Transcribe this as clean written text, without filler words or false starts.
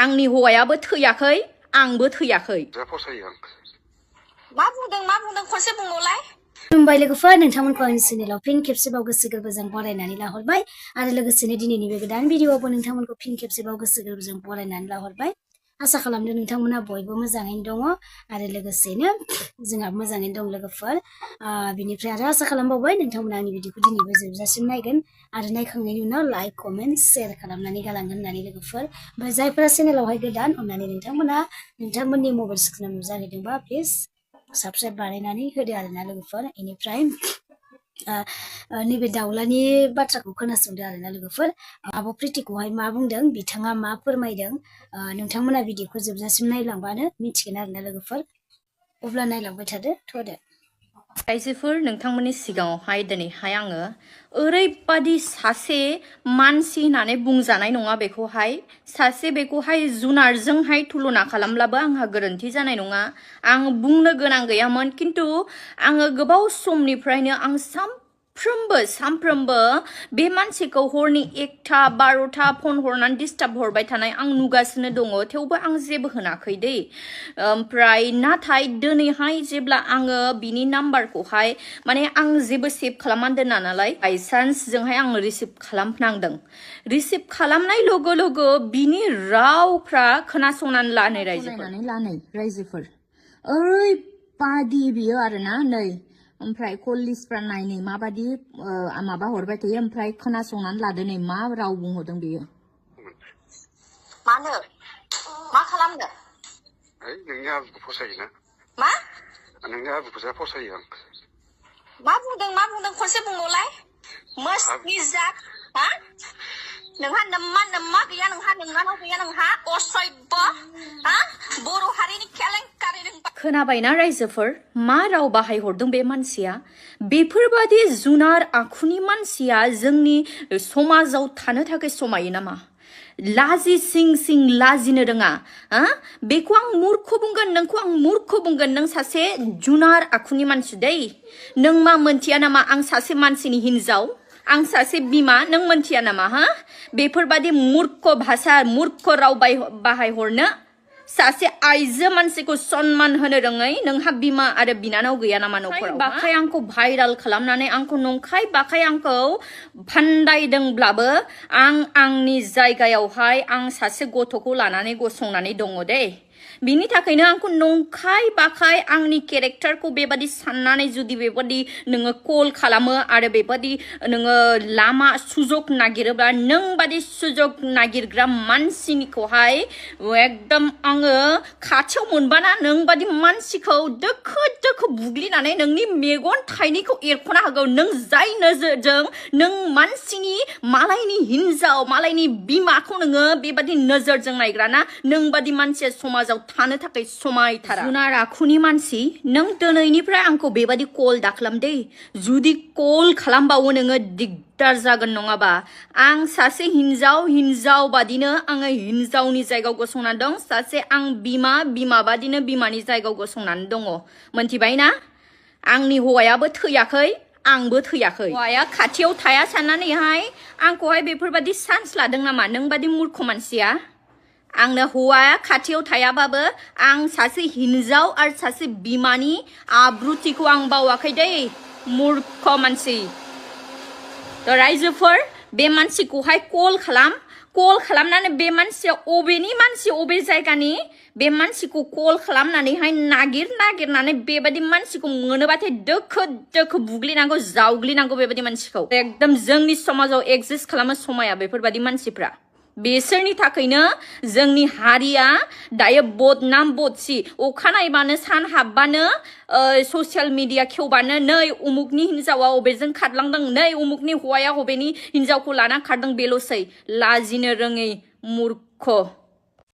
आंनि हौवायाबो थैयाखै आंबो थैयाखै मा बुंदों खनसे बुंबावलाय खुलुमबाय लोगोफोर नोंथांमोनखौ आंनि चेनेलाव फिन खेबसेबाव गोसो गोरबोजों बरायनानै लाहरबाय आरो लोगोसेनो दिनैनि बे गोदान भिडिअआवबो नोंथांमोनखौ फिन खेबसेबाव गोसो गोरबोजों बरायनानै लाहरबाय आसा खालामदों नोंथांमोना बयबो मोजाङैनो दङ आरो लोगोसेनो जोंहा मोजाङैनो दं लोगोफोर बिनिफ्राय आरो आसा खालामबावबाय नोंथांमोना आंनि भिडिअखौ दिनैबो जोबजासिम नायगोन आरो नायखांनायनि उनाव लाइक कमेन्ट शेयार खालामनानै गालांगोन होननानै लोगोफोर जायफोरा चेनेलावहाय गोदान अननानै नोंथांमोना नोंथांमोननि मबाइल स्क्रिनाव नुजाहैदोंबा प्लिज साबस्क्राइब बानायनानै होदो आरोना लोगोफोर इनिफ्राय नैबे दाउलानि बाथ्राखौ खोनासंदो आरोना लोगोफोर आब' प्रितिखौहाय मा बुंदों बिथाङा मा फोरमायदों नोंथांमोना भिडिअखौ जोबजासिम नायलांबानो मिथिगोन आरोना लोगोफोर अब्ला नायलांबाय थादो थ'दो रायजोफोर नोंथांमोननि सिगाङावहाय दिनैहाय आङो ओरैबादि सासे मानसि होननानै बुंजानाय नङा बेखौहाय सासे बेखौहाय जुनारजोंहाय तुलना खालामब्लाबो आंहा गोरोन्थि जानाय नङा आं बुंनो गोनां गैयामोन किन्तु आङो गोबाव समनिफ्रायनो आं सामफ्रोमबो बे मानसिखौ हरनि 1टा 12टा फन हरनानै डिस्टार्ब हरबाय थानाय आं नुगासिनो दङ थेवबो आं जेबो होनाखै दै ओमफ्राय नाथाय दिनैहाय जेब्ला आङो बिनि नाम्बारखौहाय माने आं जेबो सेभ खालामनानै दोना नालाय बायसान्स जोंहाय आं रिसिभ खालामनांदों रिसिभ खालामनाय लोगो बिनि रावफ्रा खोनासंनानै लानाय रायजोफोर ओरैबादि बियो आरोना नै ओमफ्राय कल लिस्टफ्रा नायनै माबादि माबा हरबाय थायो ओमफ्राय खोनासंनानै लादो नै मा राव बुंहरदों बेयो मानो मा खालामदों नोंनि हाबुखौ फसायोना मा नोंनि हाबुखौ फसायो आं मा बुंदों खनसे बुंबावलाय मस्ति जात हा नोंहा नम्मा गैया नोंनाव गैया नोंहा असभ्य हा बर' हारिनि केलेंकारि खोनाबायना रायजोफोर मा राव बाहायहरदों बे मानसिया बेफोरबादि जुनार आखुनि मानसिया जोंनि समाजाव थानो थाखाय समायो नामा लाजि सिं लाजिनो रोङा बेखौ आं मुर्ख बुंगोन नोंखौ आं मुर्ख बुंगोन नों सासे जुनार आखुनि मानसि दै नों मा मोनथिया नामा आं सासे मानसिनि हिनजाव आं सासे बिमा नों मोनथिया नामा बेफोरबादि मुर्ख भाषा मुर्ख राव बाहायहरनो सासे आइजो मानसिखौ सन्मान होनो रोङै नोंहा बिमा आरो बिनानाव गैया नामा न'खराव बाखाय आंखौ भाइराल खालामनानै आंखौ नंखाय बाखाय आंखौ फान्दायदोंब्लाबो आं आंनि जायगायावहाय आं सासे गथ'खौ लानानै गसंनानै दङ दे बिनि थाखायनो आंखौ नंखाय बाखाय आंनि केरेक्टारखौ बेबादि साननानै जुदि बेबादि नोङो कल खालामो आरो बेबादि नोङो लामा सुजग नागिरोब्ला नों बादि सुजग नागिरग्रा मानसिनिखौहाय एकदम आङो खाथियाव मोनबाना नों बादि मानसिखौ दोखो बुग्लिनानै नोंनि मेगन थाइनैखौ एरख'ना होगौ नों जाय नोजोरजों नों मानसिनि मालायनि हिनजाव मालायनि बिमाखौ नोङो बेबादि नोजोरजों नायग्राना नों बादि मानसिया समाजाव थानो थाखाय समायथारा जुनार आखुनि मानसि नों दिनैनिफ्राय आंखौ बेबादि कल दाखालाम दे जुदि कल खालामबावो नोङो दिगदार जागोन नङाबा आं सासे हिनजाव बादिनो आङो हिनजावनि जायगायाव गसंनानै दं सासे आं बिमा बादिनो बिमानि जायगायाव गसंनानै दङ मोनथिबाय ना आंनि हौवायाबो थैयाखै आंबो थैयाखै हौवाया खाथियाव थाया साननानैहाय आंखौहाय बेफोरबादि चान्स लादों नामा नों बादि मुर्ख मानसिया आंनो हौवाया खाथियाव थायाबाबो आं सासे हिनजाव आरो सासे बिमानि आब्रुथिखौ आं बावाखै दै मुर्ख मानसि रायजोफोर बे मानसिखौहाय कल खालामनानै बे मानसिया अबेनि मानसि अबे जायगानि बे मानसिखौ कल खालामनानैहाय नागिरनानै बेबादि मानसिखौ मोनोबाथाय दोखो बुग्लिनांगौ जावग्लिनांगौ बेबादि मानसिखौ एकदम जोंनि समाजाव एक्जिस्ट खालामो समाया बेफोरबादि मानसिफ्रा बेसोरनि थाखायनो जोंनि हारिया दायो बदनाम बदसि अखा नायबानो सान हाबबानो ससियेल मिडिया खेवबानो नै उमुकनि हिनजावा अबेजों खारलांदों नै उमुकनि हौवाया अबेनि हिनजावखौ लाना खारदों बेल'सै लाजिनो रोङै मुर्ख